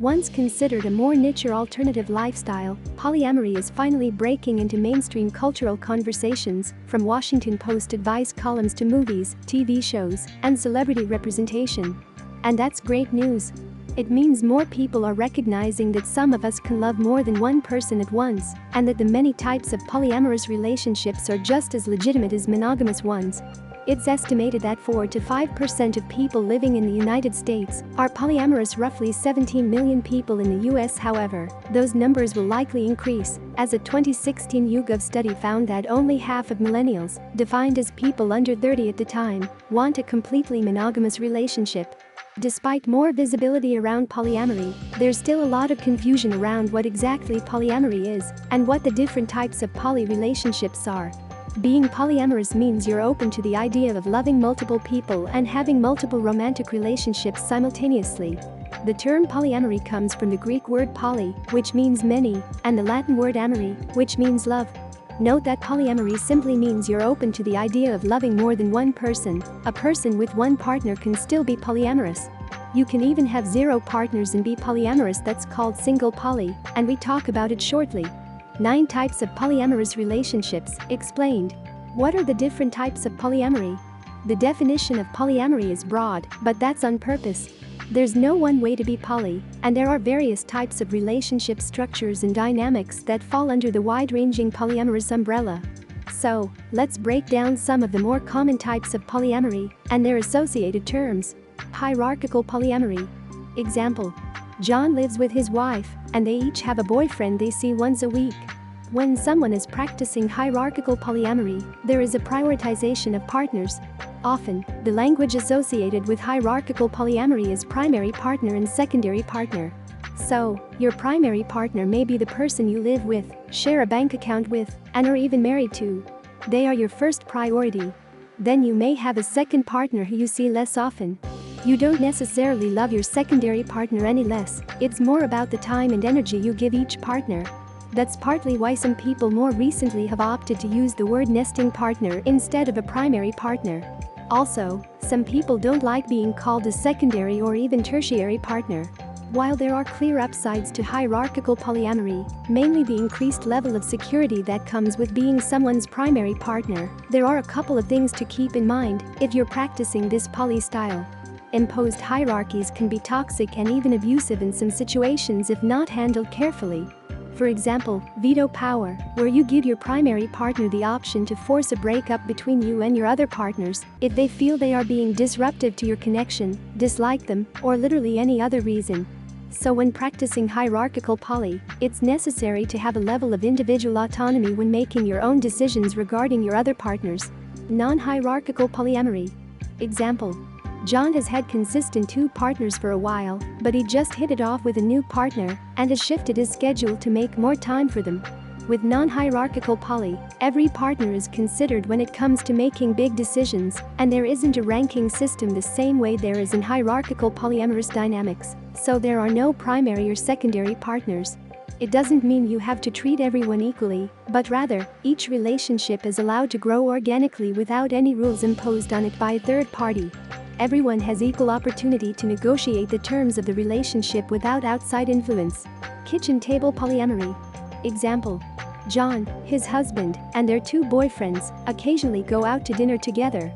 Once considered a more niche or alternative lifestyle, polyamory is finally breaking into mainstream cultural conversations, from Washington Post advice columns to movies, TV shows, and celebrity representation. And that's great news. It means more people are recognizing that some of us can love more than one person at once, and that the many types of polyamorous relationships are just as legitimate as monogamous ones. It's estimated that 4 to 5% of people living in the United States are polyamorous. Roughly 17 million people in the US, however, those numbers will likely increase, as a 2016 YouGov study found that only half of millennials, defined as people under 30 at the time, want a completely monogamous relationship. Despite more visibility around polyamory, there's still a lot of confusion around what exactly polyamory is and what the different types of poly relationships are. Being polyamorous means you're open to the idea of loving multiple people and having multiple romantic relationships simultaneously. The term polyamory comes from the Greek word poly, which means many, and the Latin word amore, which means love. Note that polyamory simply means you're open to the idea of loving more than one person. A person with one partner can still be polyamorous. You can even have 0 partners and be polyamorous. That's called single poly, and we talk about it shortly. 9 types of polyamorous relationships, explained. What are the different types of polyamory? The definition of polyamory is broad, but that's on purpose. There's no one way to be poly, and there are various types of relationship structures and dynamics that fall under the wide-ranging polyamorous umbrella. So, let's break down some of the more common types of polyamory and their associated terms. Hierarchical polyamory. Example: John lives with his wife, and they each have a boyfriend they see once a week. When someone is practicing hierarchical polyamory, there is a prioritization of partners. Often, the language associated with hierarchical polyamory is primary partner and secondary partner. So, your primary partner may be the person you live with, share a bank account with, and are even married to. They are your first priority. Then you may have a second partner who you see less often. You don't necessarily love your secondary partner any less, it's more about the time and energy you give each partner. That's partly why some people more recently have opted to use the word nesting partner instead of a primary partner. Also, some people don't like being called a secondary or even tertiary partner. While there are clear upsides to hierarchical polyamory, mainly the increased level of security that comes with being someone's primary partner, there are a couple of things to keep in mind if you're practicing this poly style. Imposed hierarchies can be toxic and even abusive in some situations if not handled carefully. For example, veto power, where you give your primary partner the option to force a breakup between you and your other partners if they feel they are being disruptive to your connection, dislike them, or literally any other reason. So when practicing hierarchical poly, it's necessary to have a level of individual autonomy when making your own decisions regarding your other partners. Non-hierarchical polyamory. Example: John has had consistent 2 partners for a while, but he just hit it off with a new partner and has shifted his schedule to make more time for them. With non-hierarchical poly, every partner is considered when it comes to making big decisions, and there isn't a ranking system the same way there is in hierarchical polyamorous dynamics, so there are no primary or secondary partners. It doesn't mean you have to treat everyone equally, but rather, each relationship is allowed to grow organically without any rules imposed on it by a third party. Everyone has equal opportunity to negotiate the terms of the relationship without outside influence. Kitchen table polyamory. Example: John, his husband, and their 2 boyfriends occasionally go out to dinner together.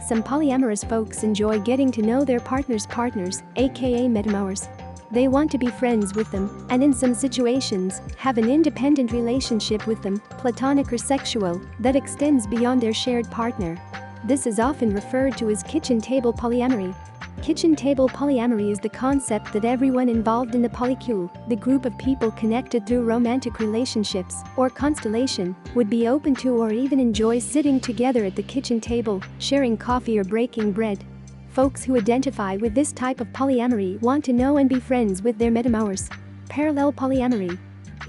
Some polyamorous folks enjoy getting to know their partner's partners, aka metamors. They want to be friends with them, and in some situations, have an independent relationship with them, platonic or sexual, that extends beyond their shared partner. This is often referred to as kitchen table polyamory. Kitchen table polyamory is the concept that everyone involved in the polycule, the group of people connected through romantic relationships or constellation, would be open to or even enjoy sitting together at the kitchen table, sharing coffee or breaking bread. Folks who identify with this type of polyamory want to know and be friends with their metamors. Parallel polyamory.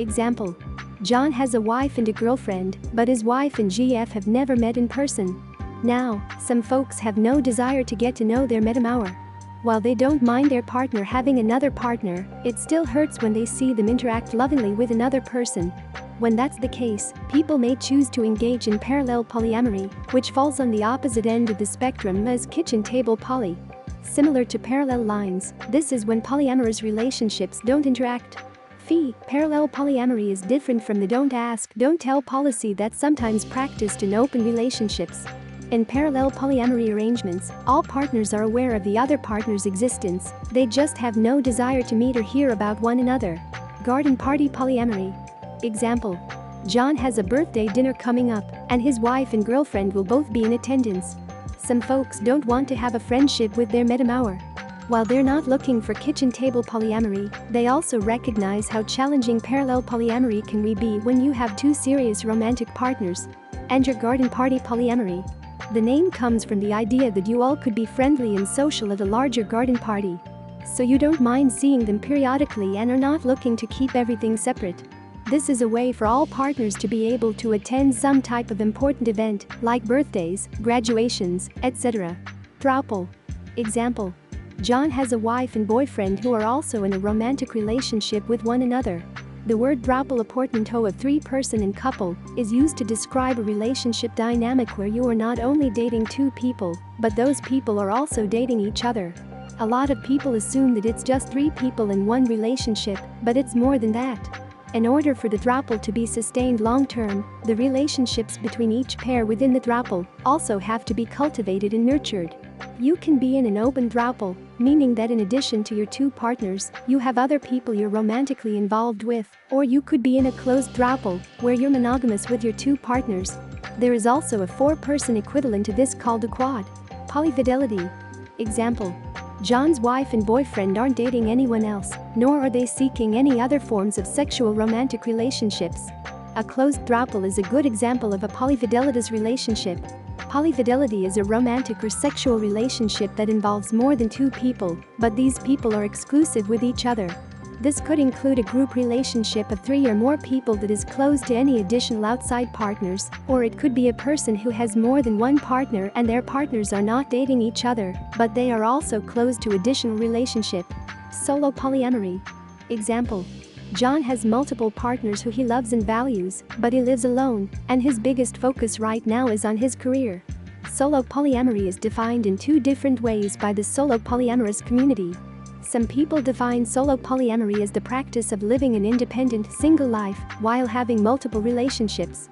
Example: John has a wife and a girlfriend, but his wife and GF have never met in person. Now, some folks have no desire to get to know their metamor. While they don't mind their partner having another partner, it still hurts when they see them interact lovingly with another person. When that's the case, people may choose to engage in parallel polyamory, which falls on the opposite end of the spectrum as kitchen table poly. Similar to parallel lines, this is when polyamorous relationships don't interact. Parallel polyamory is different from the don't ask, don't tell policy that's sometimes practiced in open relationships. In parallel polyamory arrangements, all partners are aware of the other partner's existence, they just have no desire to meet or hear about one another. Garden party polyamory. Example. John has a birthday dinner coming up, and his wife and girlfriend will both be in attendance. Some folks don't want to have a friendship with their metamour. While they're not looking for kitchen table polyamory, they also recognize how challenging parallel polyamory can be when you have two serious romantic partners. Enter garden party polyamory. The name comes from the idea that you all could be friendly and social at a larger garden party. So you don't mind seeing them periodically and are not looking to keep everything separate. This is a way for all partners to be able to attend some type of important event, like birthdays, graduations, etc. Throuple. Example. John has a wife and boyfriend who are also in a romantic relationship with one another. The word throuple, a portmanteau of three-person and couple, is used to describe a relationship dynamic where you are not only dating two people, but those people are also dating each other. A lot of people assume that it's just three people in one relationship, but it's more than that. In order for the throuple to be sustained long-term, the relationships between each pair within the throuple also have to be cultivated and nurtured. You can be in an open throuple, meaning that in addition to your two partners, you have other people you're romantically involved with, or you could be in a closed throuple, where you're monogamous with your two partners. There is also a four-person equivalent to this called a quad. Polyfidelity. Example. John's wife and boyfriend aren't dating anyone else, nor are they seeking any other forms of sexual romantic relationships. A closed throuple is a good example of a polyfidelitous relationship. Polyfidelity is a romantic or sexual relationship that involves more than two people, but these people are exclusive with each other. This could include a group relationship of three or more people that is closed to any additional outside partners, or it could be a person who has more than one partner and their partners are not dating each other, but they are also closed to additional relationship. Solo polyamory. Example. John has multiple partners who he loves and values, but he lives alone, and his biggest focus right now is on his career. Solo polyamory is defined in two different ways by the solo polyamorous community. Some people define solo polyamory as the practice of living an independent, single life while having multiple relationships.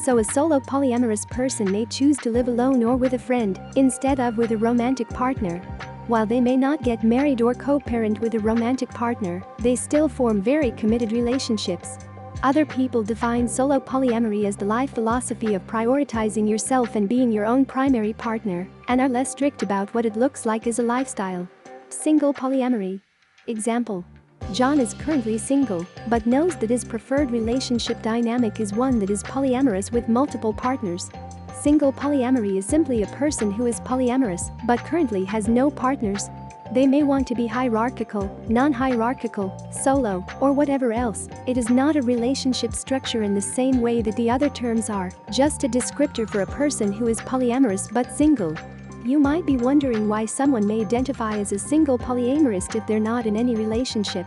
So a solo polyamorous person may choose to live alone or with a friend, instead of with a romantic partner. While they may not get married or co-parent with a romantic partner, they still form very committed relationships. Other people define solo polyamory as the life philosophy of prioritizing yourself and being your own primary partner, and are less strict about what it looks like as a lifestyle. Single polyamory. Example. John is currently single, but knows that his preferred relationship dynamic is one that is polyamorous with multiple partners. Single polyamory is simply a person who is polyamorous, but currently has no partners. They may want to be hierarchical, non-hierarchical, solo, or whatever else. It is not a relationship structure in the same way that the other terms are, just a descriptor for a person who is polyamorous but single. You might be wondering why someone may identify as a single polyamorist if they're not in any relationship.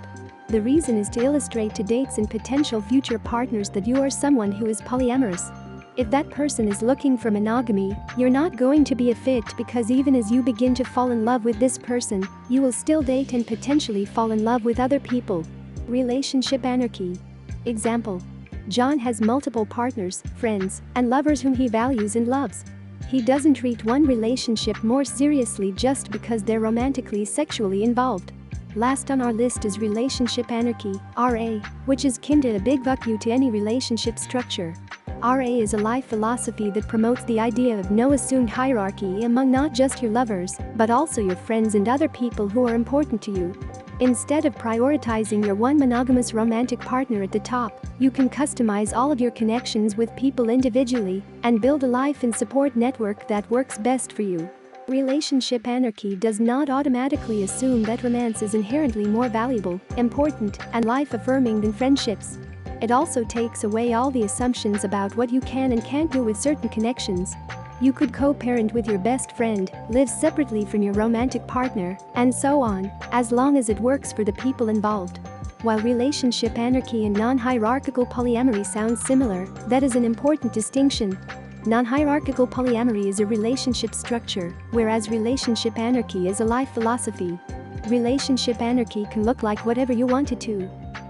The reason is to illustrate to dates and potential future partners that you are someone who is polyamorous. If that person is looking for monogamy, you're not going to be a fit because even as you begin to fall in love with this person, you will still date and potentially fall in love with other people. Relationship anarchy. Example. John has multiple partners, friends, and lovers whom he values and loves. He doesn't treat one relationship more seriously just because they're romantically sexually involved. Last on our list is relationship anarchy, RA, which is kin to a big fuck you to any relationship structure. RA is a life philosophy that promotes the idea of no assumed hierarchy among not just your lovers, but also your friends and other people who are important to you. Instead of prioritizing your one monogamous romantic partner at the top, you can customize all of your connections with people individually and build a life and support network that works best for you. Relationship anarchy does not automatically assume that romance is inherently more valuable, important, and life-affirming than friendships. It also takes away all the assumptions about what you can and can't do with certain connections. You could co-parent with your best friend, live separately from your romantic partner, and so on, as long as it works for the people involved. While relationship anarchy and non-hierarchical polyamory sounds similar, that is an important distinction. Non-hierarchical polyamory is a relationship structure, whereas relationship anarchy is a life philosophy. Relationship anarchy can look like whatever you want it to.